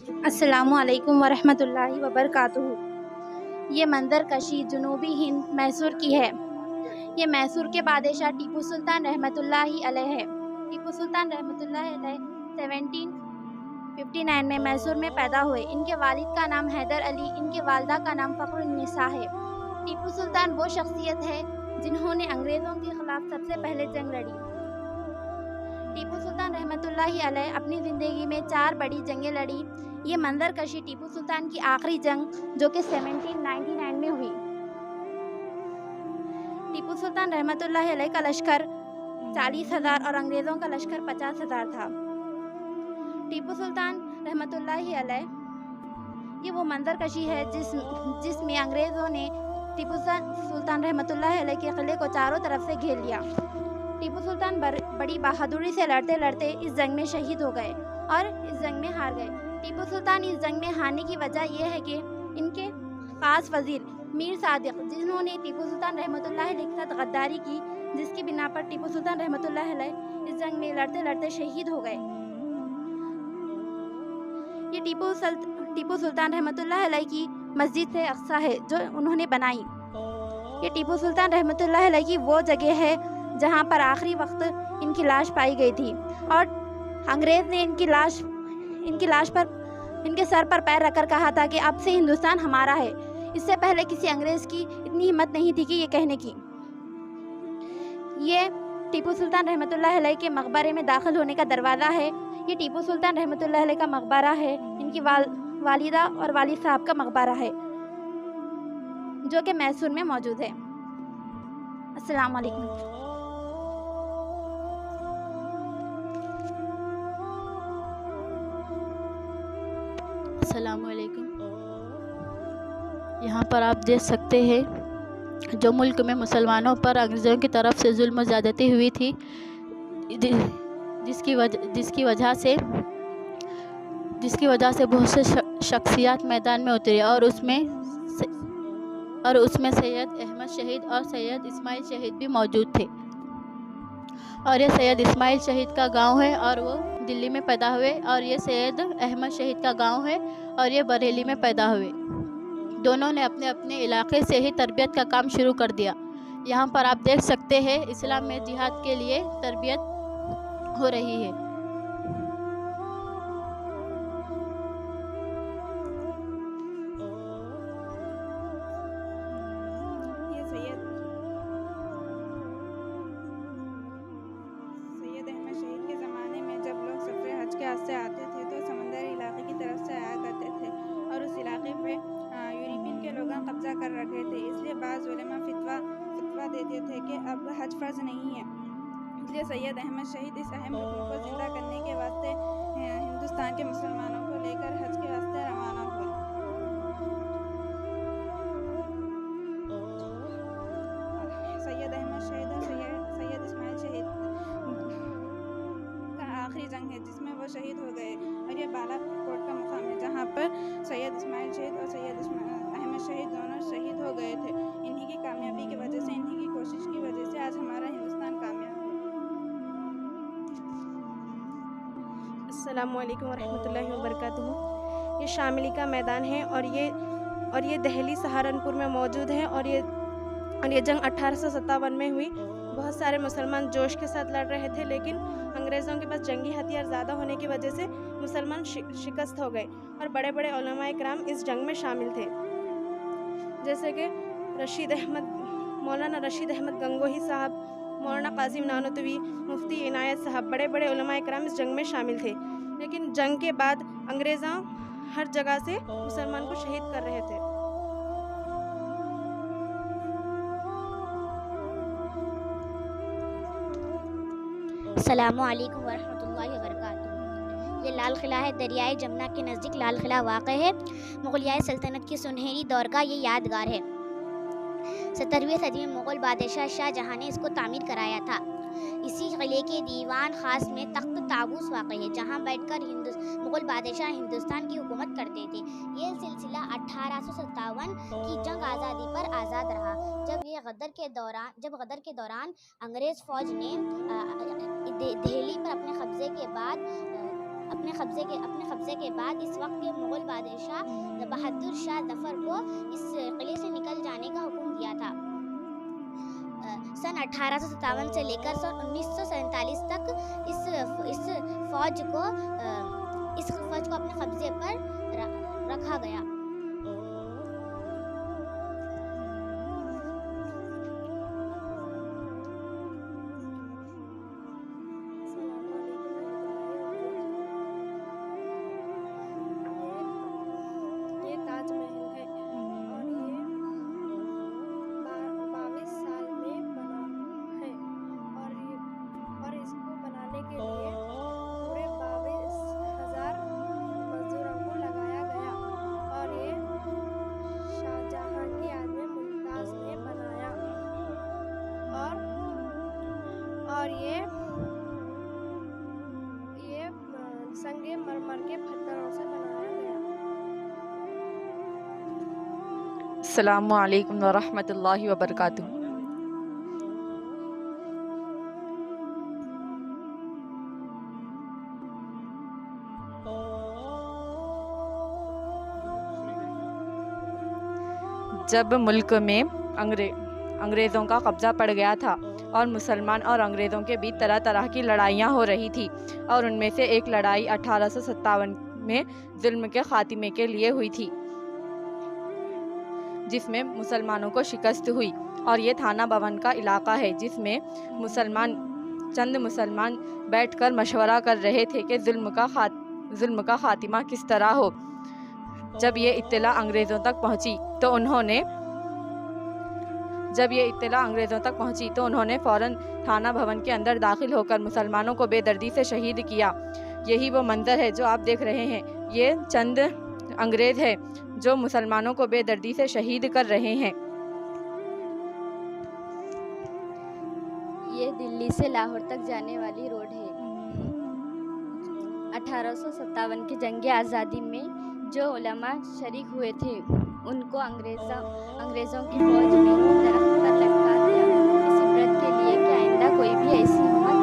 السلام علیکم ورحمۃ اللہ وبرکاتہ۔ یہ منظر کشی جنوبی ہند میسور کی ہے۔ یہ میسور کے بادشاہ ٹیپو سلطان رحمۃ اللہ علیہ ہے۔ ٹیپو سلطان رحمۃ اللہ علیہ 1759 میں میسور میں پیدا ہوئے۔ ان کے والد کا نام حیدر علی، ان کے والدہ کا نام فخر النساء ہے۔ ٹیپو سلطان وہ شخصیت ہے جنہوں نے انگریزوں کے خلاف سب سے پہلے جنگ لڑی۔ ٹیپو سلطان رحمۃ اللہ علیہ اپنی زندگی میں 4 بڑی جنگیں لڑی۔ یہ منظر کشی ٹیپو سلطان کی آخری جنگ جو کہ 1799 میں ہوئی۔ ٹیپو سلطان رحمۃ اللہ علیہ کا لشکر 40,000 اور انگریزوں کا لشکر 50,000 تھا۔ ٹیپو سلطان رحمۃ اللہ علیہ یہ وہ منظر کشی ہے جس میں انگریزوں نے ٹیپو سلطان رحمۃ اللہ علیہ کے قلعے کو چاروں طرف سے گھیر لیا۔ ٹیپو سلطان بڑی بہادری سے لڑتے لڑتے اس جنگ میں شہید ہو گئے اور اس جنگ میں ہار گئے۔ ٹیپو سلطان اس جنگ میں ہارنے کی وجہ یہ ہے کہ ان کے خاص وزیر میر صادق، جنہوں نے ٹیپو سلطان رحمۃ اللہ علیہ کے ساتھ غداری کی، جس کی بنا پر ٹیپو سلطان رحمۃ اللہ علیہ اس جنگ میں لڑتے لڑتے شہید ہو گئے۔ یہ ٹیپو سلطان رحمۃ اللہ علیہ کی مسجد اقصیٰ ہے جو انہوں نے بنائی۔ یہ ٹیپو سلطان رحمۃ اللہ علیہ کی وہ جگہ ہے جہاں پر آخری وقت ان کی لاش پائی گئی تھی اور انگریز نے ان کی لاش پر ان کے سر پر پیر رکھ کر کہا تھا کہ اب سے ہندوستان ہمارا ہے۔ اس سے پہلے کسی انگریز کی اتنی ہمت نہیں تھی کہ یہ کہنے کی۔ یہ ٹیپو سلطان رحمۃ اللہ علیہ کے مقبرے میں داخل ہونے کا دروازہ ہے۔ یہ ٹیپو سلطان رحمۃ اللہ علیہ کا مقبرہ ہے۔ ان کی والدہ اور والد صاحب کا مقبرہ ہے جو کہ میسور میں موجود ہے۔ السلام علیکم۔ السلام علیکم۔ یہاں پر آپ دیکھ سکتے ہیں جو ملک میں مسلمانوں پر انگریزوں کی طرف سے ظلم و زیادتی ہوئی تھی، جس کی وجہ سے بہت سے شخصیات میدان میں اترے اور اس میں سید احمد شہید اور سید اسماعیل شہید بھی موجود تھے۔ اور یہ سید اسماعیل شہید کا گاؤں ہے اور وہ دلی میں پیدا ہوئے، اور یہ سید احمد شہید کا گاؤں ہے اور یہ بریلی میں پیدا ہوئے۔ دونوں نے اپنے اپنے علاقے سے ہی تربیت کا کام شروع کر دیا۔ یہاں پر آپ دیکھ سکتے ہیں اسلام میں جہاد کے لیے تربیت ہو رہی ہے۔ سید احمد شہید کے زمانے میں جب لوگ سفر حج کے واسطے آتے تھے تو سمندری علاقے کی طرف سے آیا کرتے تھے اور اس علاقے پہ یورپین کے لوگ قبضہ کر رکھے تھے۔ اس لیے بعض علماء فتویٰ دیتے تھے کہ اب حج فرض نہیں ہے۔ اس لیے سید احمد شہید اس اہم رکن کو زندہ کرنے کے واسطے ہندوستان کے مسلمانوں کو لے کر حج کے واسطے روانہ ہوئے۔ سید احمد شہید اور سید اسماعیل شہید کا آخری جنگ ہے جس میں وہ شہید ہو گئے، اور یہ بالا کوٹ کا مقام ہے جہاں پر سید اسماعیل شہید اور سید احمد شہید دونوں شہید ہو گئے تھے۔ انہی کی کامیابی کی وجہ سے، انہی کی کوشش کی وجہ سے آج ہمارا ہندوستان کامیاب ہے۔ السلام علیکم ورحمۃ اللہ وبرکاتہ۔ یہ شاملی کا میدان ہے اور یہ دہلی سہارنپور میں موجود ہے، اور یہ جنگ 1857 میں ہوئی۔ بہت سارے مسلمان جوش کے ساتھ لڑ رہے تھے، لیکن انگریزوں کے پاس جنگی ہتھیار زیادہ ہونے کی وجہ سے مسلمان شکست ہو گئے، اور بڑے بڑے علماء کرام اس جنگ میں شامل تھے، جیسے کہ مولانا رشید احمد گنگوہی صاحب، مولانا قاسم نانوتوی، مفتی عنایت صاحب، بڑے بڑے علماء کرام اس جنگ میں شامل تھے۔ لیکن جنگ کے بعد انگریزاں ہر جگہ سے مسلمان کو شہید کر رہے تھے۔ السلام علیکم ورحمۃ اللہ وبرکاتہ۔ یہ لال قلعہ ہے، دریائے جمنا کے نزدیک لال قلعہ واقع ہے۔ مغلیہ سلطنت کے سنہری دور کا یہ یادگار ہے۔ 17ویں صدی میں مغل بادشاہ شاہ جہاں نے اس کو تعمیر کرایا تھا۔ اسی قلعے کے دیوان خاص میں تخت طاووس واقع ہے جہاں بیٹھ کر مغل بادشاہ ہندوستان کی حکومت کرتے تھے۔ یہ سلسلہ 1857 کی جنگ آزادی پر آزاد رہا، جب غدر کے دوران انگریز فوج نے دہلی پر اپنے قبضے کے بعد اپنے قبضے کے بعد اس وقت کے مغل بادشاہ بہادر شاہ ظفر کو اس قلعے سے نکل جانے کا حکم دیا تھا۔ سن 1857 سے لے کر سن 1947 تک اس فوج کو اپنے قبضے پر رکھا گیا۔ یہ تاج محل ہے اور یہ 22 سال میں بنا ہے اور اس کو بنانے کے لیے پورے 22,000 مزدوروں کو لگایا گیا اور یہ شاہجہاں کی یاد میں ممتاز نے بنایا اور یہ سنگ مرمر کے پتھروں سے بنایا گیا۔ السلام علیکم ورحمۃ اللہ وبرکاتہ۔ جب ملک میں انگریزوں کا قبضہ پڑ گیا تھا اور مسلمان اور انگریزوں کے بیچ طرح طرح کی لڑائیاں ہو رہی تھی، اور ان میں سے ایک لڑائی 1857 میں ظلم کے خاتمے کے لیے ہوئی تھی، جس میں مسلمانوں کو شکست ہوئی، اور یہ تھانہ بھون کا علاقہ ہے جس میں چند مسلمان بیٹھ کر مشورہ کر رہے تھے کہ ظلم کا خاتمہ کس طرح ہو۔ جب یہ اطلاع انگریزوں تک پہنچی تو انہوں نے فوراً تھانہ بھون کے اندر داخل ہو کر مسلمانوں کو بے دردی سے شہید کیا۔ یہی وہ منظر ہے جو آپ دیکھ رہے ہیں، یہ چند انگریز ہے جو مسلمانوں کو بے دردی سے شہید کر رہے ہیں۔ یہ دلی سے لاہور تک جانے والی روڈ ہے۔ 1857 کی جنگ آزادی میں جو علماء شریک ہوئے تھے ان کو انگریزوں کی فوج نے درخت پر لٹکا دیا، اس عبرت کے لیے کہ آئندہ کوئی بھی ایسی ہمت